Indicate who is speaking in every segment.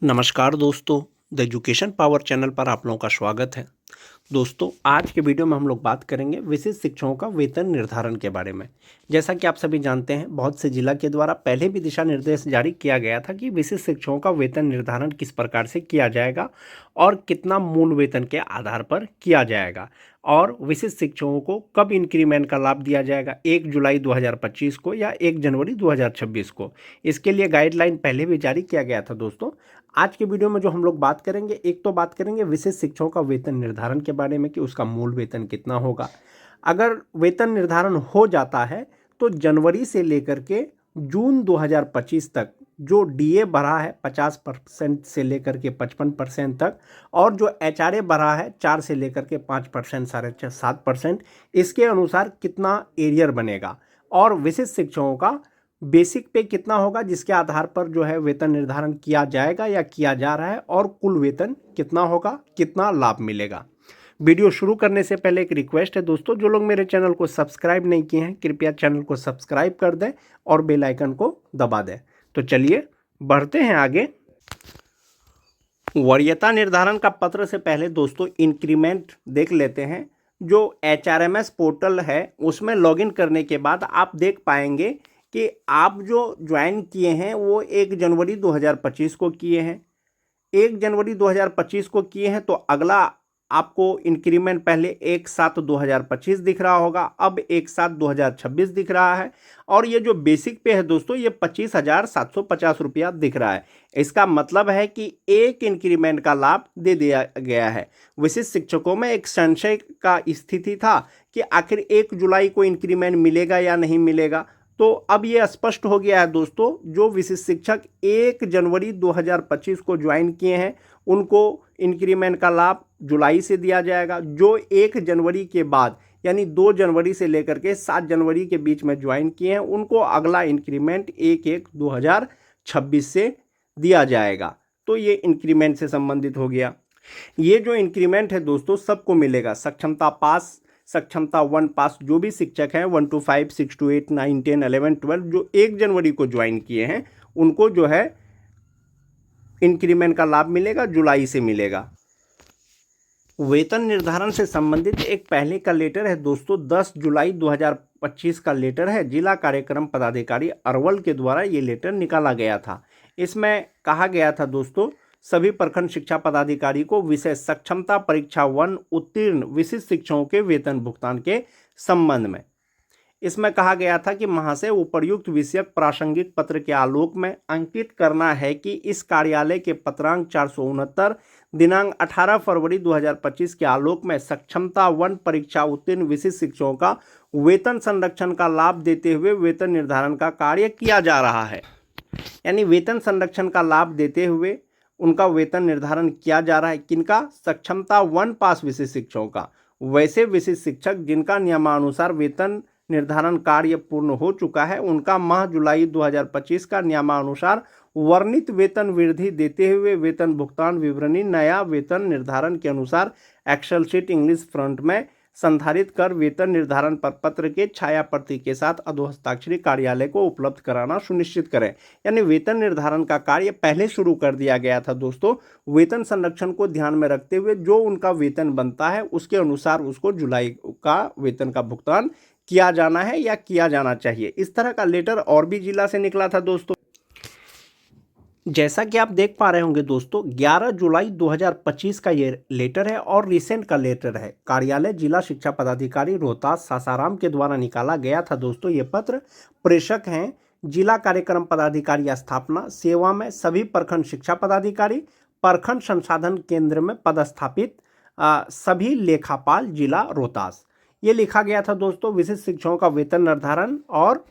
Speaker 1: नमस्कार दोस्तों, the education power channel पर आप लोगों का स्वागत है। दोस्तों, आज के वीडियो में हम लोग बात करेंगे विशिष्ट शिक्षकों का वेतन निर्धारण के बारे में। जैसा कि आप सभी जानते हैं, बहुत से जिला के द्वारा पहले भी दिशा निर्देश जारी किया गया था कि विशिष्ट शिक्षकों का वेतन निर्धारण किस प्रकार से किया जाएगा और कितना मूल वेतन के आधार पर किया जाएगा और विशिष्ट शिक्षकों को कब इंक्रीमेंट का लाभ दिया जाएगा, 1 जुलाई 2025 को या 1 जनवरी 2026 को। इसके लिए गाइडलाइन पहले भी जारी किया गया था। दोस्तों, आज के वीडियो में जो हम लोग बात करेंगे, एक तो बात करेंगे विशिष्ट शिक्षकों का वेतन निर्धारण के बारे में कि उसका मूल वेतन कितना होगा। अगर वेतन निर्धारण हो जाता है तो जनवरी से लेकर के जून 2025 तक जो डीए बढ़ा है 50% से लेकर के 55% तक, और जो एचआरए बढ़ा है 4 से लेकर के 5%, 7.5%, इसके अनुसार कितना एरियर बनेगा और विशिष्ट शिक्षकों का बेसिक पे कितना होगा, जिसके आधार पर जो है वेतन निर्धारण किया जाएगा या किया जा रहा है, और कुल वेतन कितना होगा, कितना लाभ मिलेगा। वीडियो शुरू करने से पहले एक रिक्वेस्ट है दोस्तों, जो लोग मेरे चैनल को सब्सक्राइब नहीं किए हैं कृपया चैनल को सब्सक्राइब कर दें और बेल आइकन को दबा दें। तो चलिए बढ़ते हैं आगे। वरीयता निर्धारण का पत्र से पहले दोस्तों इंक्रीमेंट देख लेते हैं। जो एचआरएमएस पोर्टल है उसमें लॉगिन करने के बाद आप देख पाएंगे कि आप जो ज्वाइन किए हैं वो 1 जनवरी 2025 को किए हैं। 1 जनवरी 2025 को किए हैं तो अगला आपको इंक्रीमेंट पहले 1/7/2025 दिख रहा होगा, अब 1/7/2026 दिख रहा है, और ये जो बेसिक पे है दोस्तों ये 25,750 रुपया दिख रहा है। इसका मतलब है कि एक इंक्रीमेंट का लाभ दे दिया गया है। विशिष्ट शिक्षकों में एक संशय का स्थिति था कि आखिर 1 जुलाई को इंक्रीमेंट मिलेगा या नहीं मिलेगा, तो अब ये स्पष्ट हो गया है दोस्तों। जो विशिष्ट शिक्षक 1 जनवरी 2025 को ज्वाइन किए हैं उनको इंक्रीमेंट का लाभ जुलाई से दिया जाएगा। जो 1 जनवरी के बाद यानी 2 जनवरी से लेकर के 7 जनवरी के बीच में ज्वाइन किए हैं उनको अगला इंक्रीमेंट 1/1/2026 से दिया जाएगा। तो ये इंक्रीमेंट से संबंधित हो गया। ये जो इंक्रीमेंट है दोस्तों सबको मिलेगा। सक्षमता पास, सक्षमता 1 पास जो भी शिक्षक हैं 1 to 5, 6 to 8, 9, 10, 11, 12 जो 1 जनवरी को ज्वाइन किए हैं उनको जो है इंक्रीमेंट का लाभ मिलेगा, जुलाई से मिलेगा। वेतन निर्धारण से संबंधित एक पहले का लेटर है दोस्तों, 10 जुलाई 2025 का लेटर है। जिला कार्यक्रम पदाधिकारी अरवल के द्वारा ये लेटर निकाला गया था। इसमें कहा गया था दोस्तों, सभी प्रखंड शिक्षा पदाधिकारी को विषय सक्षमता परीक्षा 1 उत्तीर्ण विशिष्ट शिक्षकों के वेतन भुगतान के संबंध में। इसमें कहा गया था कि महाशय उपर्युक्त विषयक प्रासंगिक पत्र के आलोक में अंकित करना है कि इस कार्यालय के पत्रांक 469 दिनांक 18 फरवरी 2025 के आलोक में सक्षमता 1 परीक्षा उत्तीर्ण विशिष्ट शिक्षकों का वेतन संरक्षण का लाभ देते हुए वेतन निर्धारण का कार्य किया जा रहा है। यानी वेतन संरक्षण का लाभ देते हुए उनका वेतन निर्धारण किया जा रहा है। किनका? सक्षमता 1 पास विशिष्ट शिक्षकों का। वैसे विशिष्ट शिक्षक जिनका नियमानुसार वेतन निर्धारण कार्य पूर्ण हो चुका है उनका माह जुलाई 2025 का नियमानुसार वर्णित वेतन वृद्धि देते हुए वेतन भुगतान विवरणी नया वेतन निर्धारण के अनुसार एक्सेल शीट इंग्लिश फ्रंट में संधारित कर वेतन निर्धारण पर पत्र के छाया प्रति के साथ अधोहस्ताक्षरी कार्यालय को उपलब्ध कराना सुनिश्चित करें। यानी वेतन निर्धारण का कार्य पहले शुरू कर दिया गया था दोस्तों। वेतन संरक्षण को ध्यान में रखते हुए जो उनका वेतन बनता है उसके अनुसार उसको जुलाई का वेतन का भुगतान किया जाना है या किया जाना चाहिए। इस तरह का लेटर और भी जिला से निकला था दोस्तों। जैसा कि आप देख पा रहे होंगे दोस्तों, 11 जुलाई 2025 का ये लेटर है और रिसेंट का लेटर है। कार्यालय जिला शिक्षा पदाधिकारी रोहतास सासाराम के द्वारा निकाला गया था दोस्तों ये पत्र। प्रेषक हैं जिला कार्यक्रम पदाधिकारी स्थापना सेवा में सभी प्रखंड शिक्षा पदाधिकारी, प्रखंड संसाधन केंद्र में पदस्थापित सभी लेखापाल जिला रोहतास। ये लिखा गया था दोस्तों विशिष्ट शिक्षकों का वेतन निर्धारण और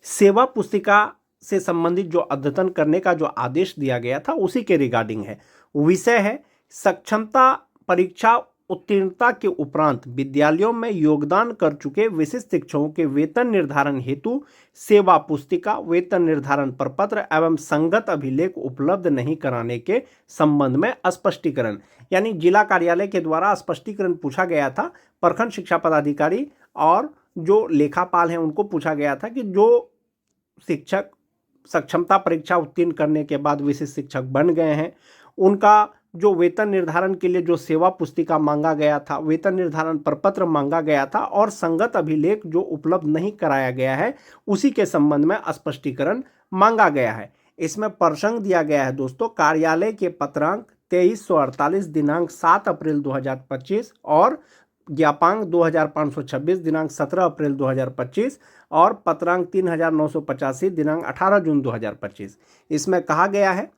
Speaker 1: सेवा पुस्तिका से संबंधित जो अद्यतन करने का जो आदेश दिया गया था उसी के रिगार्डिंग है। विषय है सक्षमता परीक्षा उत्तीर्णता के उपरांत विद्यालयों में योगदान कर चुके विशिष्ट शिक्षकों के वेतन निर्धारण हेतु सेवा पुस्तिका, वेतन निर्धारण प्रपत्र एवं संगत अभिलेख उपलब्ध नहीं कराने के संबंध में स्पष्टीकरण। यानी जिला कार्यालय के द्वारा स्पष्टीकरण पूछा गया था। प्रखंड शिक्षा पदाधिकारी और जो लेखापाल हैं उनको पूछा गया था कि जो शिक्षक सक्षमता परीक्षा उत्तीर्ण करने के बाद विशिष्ट शिक्षक बन गए हैं, उनका जो वेतन निर्धारण के लिए जो सेवा पुस्तिका मांगा गया था, वेतन निर्धारण प्रपत्र मांगा गया था और संगत अभिलेख जो उपलब्ध नहीं कराया गया है, उसी के संबंध में स्पष्टीकरण मांगा गया है। इसमें प्रसंग दिया गया है दोस्तों, कार्यालय के पत्रांक 2348 दिनांक 7 अप्रैल 2025 और ज्ञापांक 2526 दिनांक 17 अप्रैल 2025 और पत्रांक 3985 दिनांक 18 जून 2025। इसमें कहा गया है,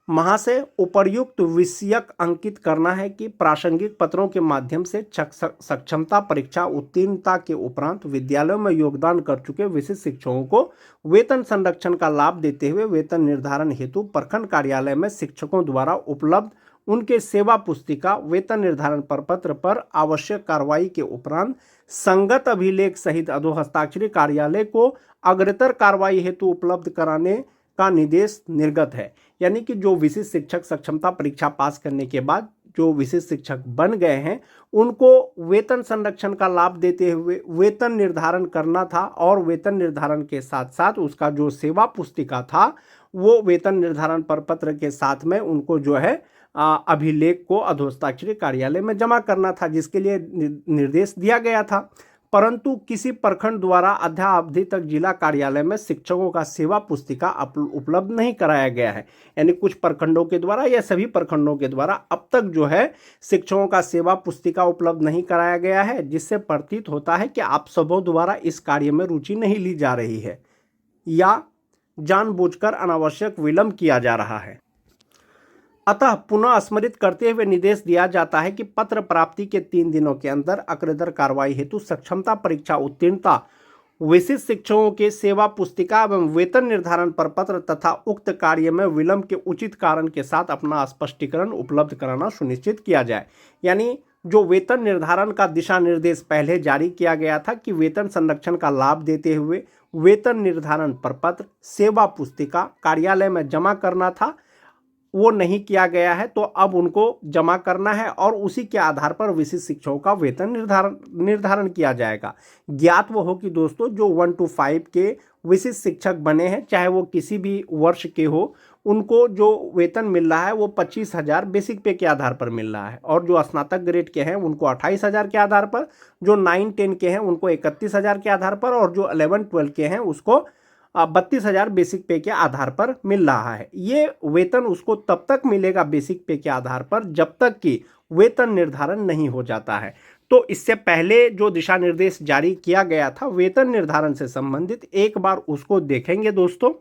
Speaker 1: महाशय उपर्युक्त विषयक अंकित करना है कि प्रासंगिक पत्रों के माध्यम से सक्षमता परीक्षा उत्तीर्णता के उपरांत विद्यालयों में योगदान कर चुके विशिष्ट शिक्षकों को वेतन संरक्षण का लाभ देते हुए वेतन निर्धारण हेतु प्रखंड कार्यालय में शिक्षकों द्वारा उपलब्ध उनके सेवा पुस्तिका वेतन निर्धारण प्रपत्र पर आवश्यक कार्रवाई के उपरांत संगत अभिलेख सहित अधोहस्ताक्षरी कार्यालय को अग्रतर कार्रवाई हेतु उपलब्ध कराने का निर्देश निर्गत है। यानी कि जो विशिष्ट शिक्षक सक्षमता परीक्षा पास करने के बाद जो विशिष्ट शिक्षक बन गए हैं, उनको वेतन संरक्षण का लाभ देते हुए वेतन निर्धारण करना था और वेतन निर्धारण के साथ साथ उसका जो सेवा पुस्तिका था वो वेतन निर्धारण प्रपत्र के साथ में उनको जो है अभिलेख को अधोहस्ताक्षरी कार्यालय में जमा करना था, जिसके लिए निर्देश दिया गया था। परंतु किसी प्रखंड द्वारा अद्यावधि तक जिला कार्यालय में शिक्षकों का सेवा पुस्तिका उपलब्ध नहीं कराया गया है। यानी कुछ प्रखंडों के द्वारा या सभी प्रखंडों के द्वारा अब तक जो है शिक्षकों का सेवा पुस्तिका उपलब्ध नहीं कराया गया है, जिससे प्रतीत होता है कि आप सबों द्वारा इस कार्य में रुचि नहीं ली जा रही है या जानबूझकर अनावश्यक विलंब किया जा रहा है। अतः पुनः स्मरित करते हुए निर्देश दिया जाता है कि पत्र प्राप्ति के 3 दिनों के अंदर अग्रतर कार्रवाई हेतु सक्षमता परीक्षा उत्तीर्णता विशिष्ट शिक्षकों के सेवा पुस्तिका एवं वेतन निर्धारण प्रपत्र तथा उक्त कार्य में विलंब के उचित कारण के साथ अपना स्पष्टीकरण उपलब्ध कराना सुनिश्चित किया जाए। यानी जो वेतन निर्धारण का दिशा निर्देश पहले जारी किया गया था कि वेतन संरक्षण का लाभ देते हुए वेतन निर्धारण प्रपत्र सेवा पुस्तिका कार्यालय में जमा करना था, वो नहीं किया गया है, तो अब उनको जमा करना है और उसी के आधार पर विशिष्ट शिक्षकों का वेतन निर्धारण किया जाएगा। ज्ञात वो हो कि दोस्तों जो 1 to 5 के विशिष्ट शिक्षक बने हैं, चाहे वो किसी भी वर्ष के हो, उनको जो वेतन मिल रहा है वो 25,000 बेसिक पे के आधार पर मिल रहा है और जो स्नातक ग्रेड के हैं उनको 28,000 के आधार पर, जो 9-10 के हैं उनको 31,000 के आधार पर और जो 11-12 के हैं उसको 32,000 बेसिक पे के आधार पर मिल रहा है। ये वेतन उसको तब तक मिलेगा बेसिक पे के आधार पर जब तक कि वेतन निर्धारण नहीं हो जाता है। तो इससे पहले जो दिशा निर्देश जारी किया गया था वेतन निर्धारण से संबंधित, एक बार उसको देखेंगे दोस्तों।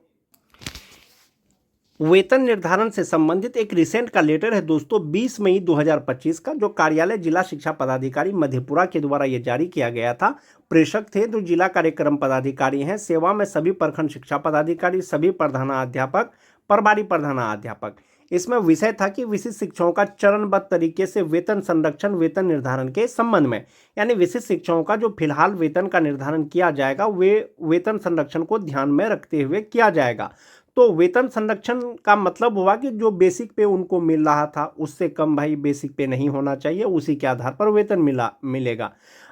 Speaker 1: वेतन निर्धारण से संबंधित एक रिसेंट का लेटर है दोस्तों 20 मई 2025 का, जो कार्यालय जिला शिक्षा पदाधिकारी मधेपुरा के द्वारा ये जारी किया गया था। प्रेषक थे जो जिला कार्यक्रम पदाधिकारी हैं, सेवा में सभी प्रखंड शिक्षा पदाधिकारी, सभी प्रधानाध्यापक, प्रभारी प्रधानाध्यापक। इसमें विषय था कि विशिष्ट शिक्षकों का चरणबद्ध तरीके से वेतन संरक्षण वेतन निर्धारण के संबंध में, यानी विशिष्ट शिक्षकों का जो फिलहाल वेतन का निर्धारण किया जाएगा वे वेतन संरक्षण को ध्यान में रखते हुए किया जाएगा। तो वेतन संरक्षण का मतलब हुआ कि जो बेसिक पे उनको मिल रहा था उससे कम भाई बेसिक पे नहीं होना चाहिए, उसी के आधार पर वेतन मिलेगा।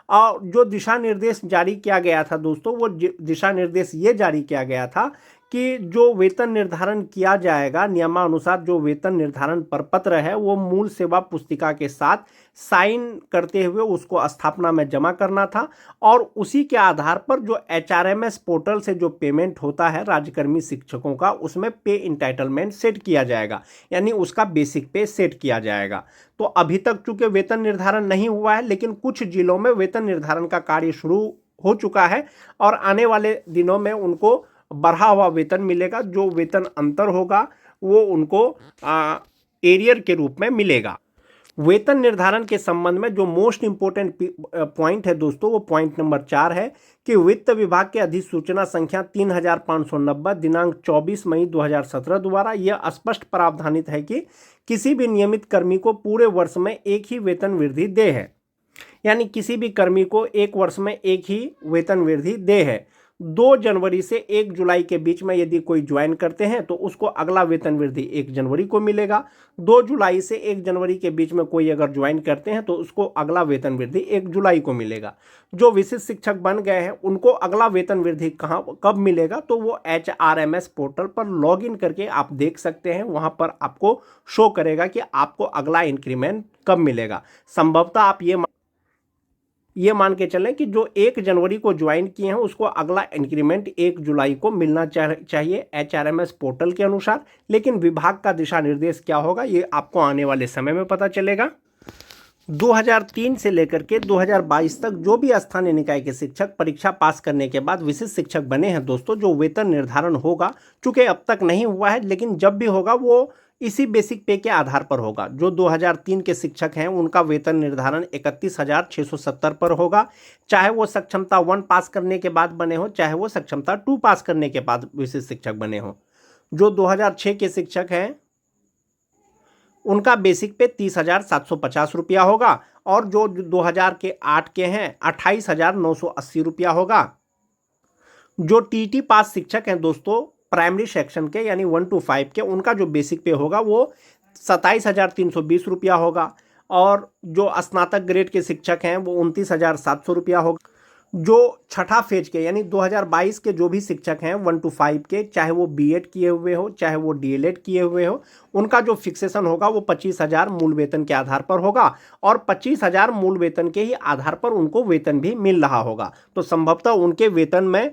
Speaker 1: और जो दिशा निर्देश जारी किया गया था दोस्तों, वो दिशा निर्देश ये जारी किया गया था कि जो वेतन निर्धारण किया जाएगा नियमानुसार, जो वेतन निर्धारण प्रपत्र है वो मूल सेवा पुस्तिका के साथ साइन करते हुए उसको स्थापना में जमा करना था और उसी के आधार पर जो HRMS पोर्टल से जो पेमेंट होता है राज्यकर्मी शिक्षकों का, उसमें पे इंटाइटलमेंट सेट किया जाएगा, यानी उसका बेसिक पे सेट किया जाएगा। तो अभी तक चूंकि वेतन निर्धारण नहीं हुआ है, लेकिन कुछ जिलों में वेतन निर्धारण का कार्य शुरू हो चुका है और आने वाले दिनों में उनको बढ़ा हुआ वेतन मिलेगा। जो वेतन अंतर होगा वो उनको एरियर के रूप में मिलेगा। वेतन निर्धारण के संबंध में जो मोस्ट इंपोर्टेंट पॉइंट है दोस्तों, वो पॉइंट नंबर 4 है कि वित्त विभाग के अधिसूचना संख्या 3590 दिनांक 24 मई 2017 द्वारा यह स्पष्ट प्रावधानित है कि किसी भी नियमित कर्मी को पूरे वर्ष में एक ही वेतन वृद्धि दे है, यानी किसी भी कर्मी को एक वर्ष में एक ही वेतन वृद्धि दे है। 2 जनवरी से 1 जुलाई के बीच में यदि कोई ज्वाइन करते हैं तो उसको अगला वेतन वृद्धि 1 जनवरी को मिलेगा। 2 जुलाई से 1 जनवरी के बीच में कोई अगर ज्वाइन करते हैं तो उसको अगला वेतन वृद्धि 1 जुलाई को मिलेगा। जो विशिष्ट शिक्षक बन गए हैं उनको अगला वेतन वृद्धि कब मिलेगा, तो वो HRMS पोर्टल पर लॉग इन करके आप देख सकते हैं। वहाँ पर आपको शो करेगा कि आपको अगला इंक्रीमेंट कब मिलेगा। संभवतः आप ये मान के चलें कि जो 1 जनवरी को ज्वाइन किए हैं उसको अगला इंक्रीमेंट 1 जुलाई को मिलना चाहिए HRMS पोर्टल के अनुसार। लेकिन विभाग का दिशा निर्देश क्या होगा ये आपको आने वाले समय में पता चलेगा। 2003 से लेकर के 2022 तक जो भी स्थानीय निकाय के शिक्षक परीक्षा पास करने के बाद विशिष्ट शिक्षक बने हैं दोस्तों, जो वेतन निर्धारण होगा, चूंकि अब तक नहीं हुआ है लेकिन जब भी होगा वो इसी बेसिक पे के आधार पर होगा। जो 2003 के शिक्षक हैं उनका वेतन निर्धारण 31,670 पर होगा, चाहे वो सक्षमता 1 पास करने के बाद बने हो, चाहे वो सक्षमता 2 पास करने के बाद विशिष्ट शिक्षक बने हो। जो 2006 के शिक्षक हैं उनका बेसिक पे 30,750 रुपया होगा, और जो 2008 के हैं 28,980 रुपया होगा। जो TT पास शिक्षक हैं दोस्तों प्राइमरी सेक्शन के यानी 1 to 5 के, उनका जो बेसिक पे होगा वो 27,320 रुपया होगा, और जो स्नातक ग्रेड के शिक्षक हैं वो 29,700 रुपया होगा। जो छठा फेज के यानी 2022 के जो भी शिक्षक हैं 1 to 5 के, चाहे वो B.Ed किए हुए हो चाहे वो DLED किए हुए हो, उनका जो फिक्सेशन होगा वो 25,000 मूल वेतन के आधार पर होगा, और 25,000 मूल वेतन के ही आधार पर उनको वेतन भी मिल रहा होगा। तो संभवतः उनके वेतन में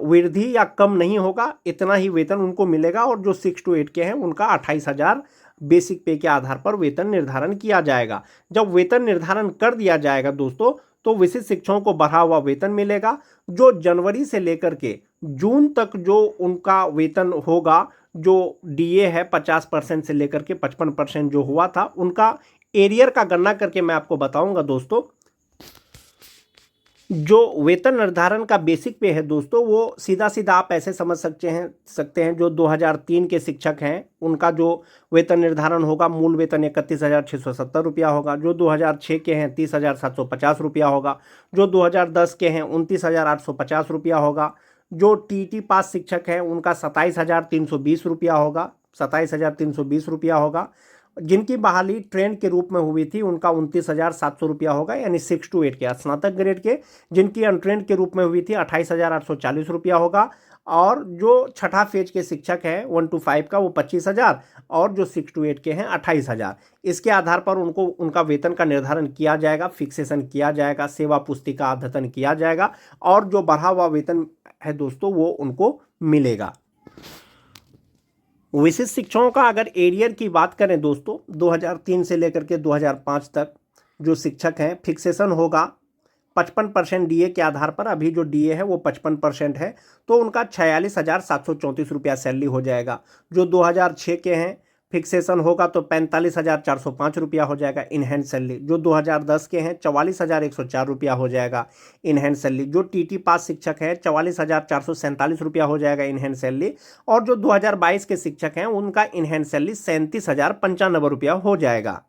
Speaker 1: वृद्धि या कम नहीं होगा, इतना ही वेतन उनको मिलेगा। और जो 6 to 8 के हैं उनका 28,000 बेसिक पे के आधार पर वेतन निर्धारण किया जाएगा। जब वेतन निर्धारण कर दिया जाएगा दोस्तों तो विशिष्ट शिक्षकों को बढ़ा हुआ वेतन मिलेगा। जो जनवरी से लेकर के जून तक जो उनका वेतन होगा, जो DA है 50% से लेकर के 55% जो हुआ था, उनका एरियर का गणना करके मैं आपको बताऊंगा दोस्तों। जो वेतन निर्धारण का बेसिक पे है दोस्तों, वो सीधा सीधा आप ऐसे समझ सकते हैं जो 2003 के शिक्षक हैं उनका जो वेतन निर्धारण होगा, मूल वेतन 31,670 रुपया होगा। जो 2006 के हैं 30,750 रुपया होगा। जो 2010 के हैं 29,850 रुपया होगा। जो TT पास शिक्षक हैं उनका 27,320 रुपया होगा, 27,320 रुपया होगा। जिनकी बहाली ट्रेंड के रूप में हुई थी उनका 29,700 रुपया होगा, यानी 6 to 8 के स्नातक ग्रेड के। जिनकी अनट्रेंड के रूप में हुई थी 28,840 रुपया होगा। और जो छठा फेज के शिक्षक हैं 1 to 5 का वो 25,000, और जो 6 to 8 के हैं 28,000। इसके आधार पर उनको उनका वेतन का निर्धारण किया जाएगा, फिक्सेशन किया जाएगा, सेवा पुस्तिका अद्यतन किया जाएगा, और जो बढ़ा हुआ वेतन है दोस्तों वो उनको मिलेगा। विशिष्ट शिक्षकों का अगर एरियर की बात करें दोस्तों, 2003 से लेकर के 2005 तक जो शिक्षक हैं फिक्सेशन होगा 55% DA के आधार पर। अभी जो DA है वो 55% है, तो उनका 46,734 रुपया सैलरी हो जाएगा। जो 2006 के हैं फिक्सेशन होगा तो 45,405 रुपया हो जाएगा इनहैंड सैलरी। जो 2010 के हैं 44,104 रुपया हो जाएगा इनहैंड सैलरी। जो TT पास शिक्षक हैं 44,447 रुपया हो जाएगा इनहैंड सैलरी। और जो 2022 के शिक्षक हैं उनका इनहैंड सैलरी 37,095 रुपया हो जाएगा।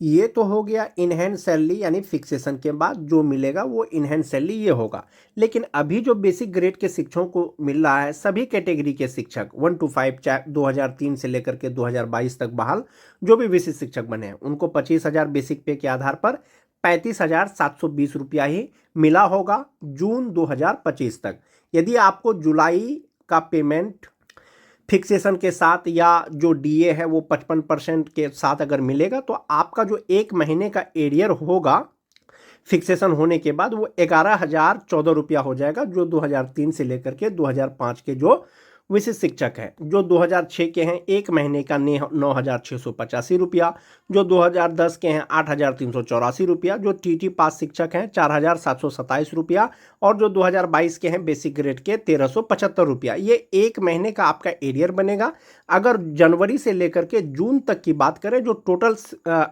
Speaker 1: ये तो हो गया इनहैंड सैलरी, यानी फिक्सेशन के बाद जो मिलेगा वो इनहैंड सैलरी ये होगा। लेकिन अभी जो बेसिक ग्रेड के शिक्षकों को मिल रहा है, सभी कैटेगरी के शिक्षक 1 to 5 2003 से लेकर के 2022 तक बहाल जो भी विशिष्ट शिक्षक बने हैं उनको 25,000 बेसिक पे के आधार पर 35,720 रुपया ही मिला होगा जून 2025 तक। यदि आपको जुलाई का पेमेंट फिक्सेशन के साथ या जो DA है वो 55% के साथ अगर मिलेगा तो आपका जो 1 महीने का एरियर होगा फिक्सेशन होने के बाद वो 11,014 रुपया हो जाएगा। जो 2003 से लेकर के 2005 के जो विशिष्ट शिक्षक हैं। जो 2006 के हैं 1 महीने का 9,685 रुपया। जो 2010 के हैं 8,384 रुपया। जो TT पास शिक्षक हैं 4,727 रुपया। और जो 2022 के हैं बेसिक ग्रेड के 1,375 रुपया। ये 1 महीने का आपका एरियर बनेगा। अगर जनवरी से लेकर के जून तक की बात करें, जो टोटल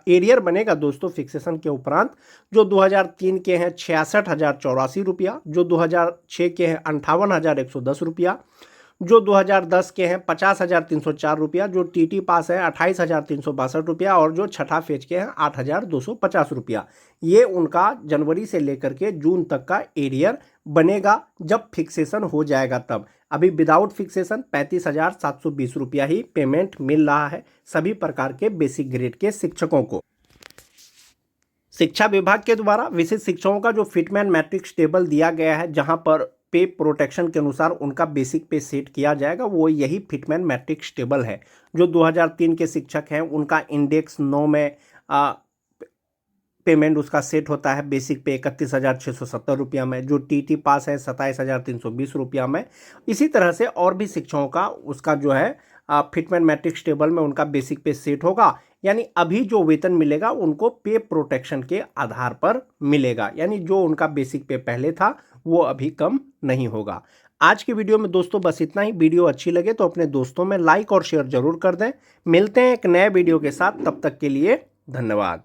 Speaker 1: एरियर बनेगा दोस्तों फिक्सेशन के उपरांत, जो 2003 के हैं 66,084 रुपया। जो 2006 के हैं 58,110 रुपया। जो 2010 के हैं 50,304 रुपया। जो TT पास है 28,362 रुपया। और जो छठा फेज के हैं 8,250 रुपया। ये उनका जनवरी से लेकर के जून तक का एरियर बनेगा जब फिक्सेशन हो जाएगा तब। अभी विदाउट फिक्सेशन 35,720 रुपया ही पेमेंट मिल रहा है सभी प्रकार के बेसिक ग्रेड के शिक्षकों को। शिक्षा विभाग के द्वारा विशिष्ट शिक्षकों का जो फिटमैन मैट्रिक्स टेबल दिया गया है, जहां पर पे प्रोटेक्शन के अनुसार उनका बेसिक पे सेट किया जाएगा, वो यही फिटमैन मैट्रिक्स टेबल है। जो 2003 के शिक्षक हैं उनका इंडेक्स 9 में पेमेंट उसका सेट होता है बेसिक पे 31,670 रुपया में। जो टीटी पास है 27,320 रुपया में। इसी तरह से और भी शिक्षकों का उसका जो है फिटमैन मैट्रिक्स टेबल में उनका बेसिक पे सेट होगा। यानी अभी जो वेतन मिलेगा उनको पे प्रोटेक्शन के आधार पर मिलेगा, यानी जो उनका बेसिक पे पहले था वो अभी कम नहीं होगा। आज की वीडियो में दोस्तों बस इतना ही। वीडियो अच्छी लगे तो अपने दोस्तों में लाइक और शेयर जरूर कर दें। मिलते हैं एक नए वीडियो के साथ, तब तक के लिए धन्यवाद।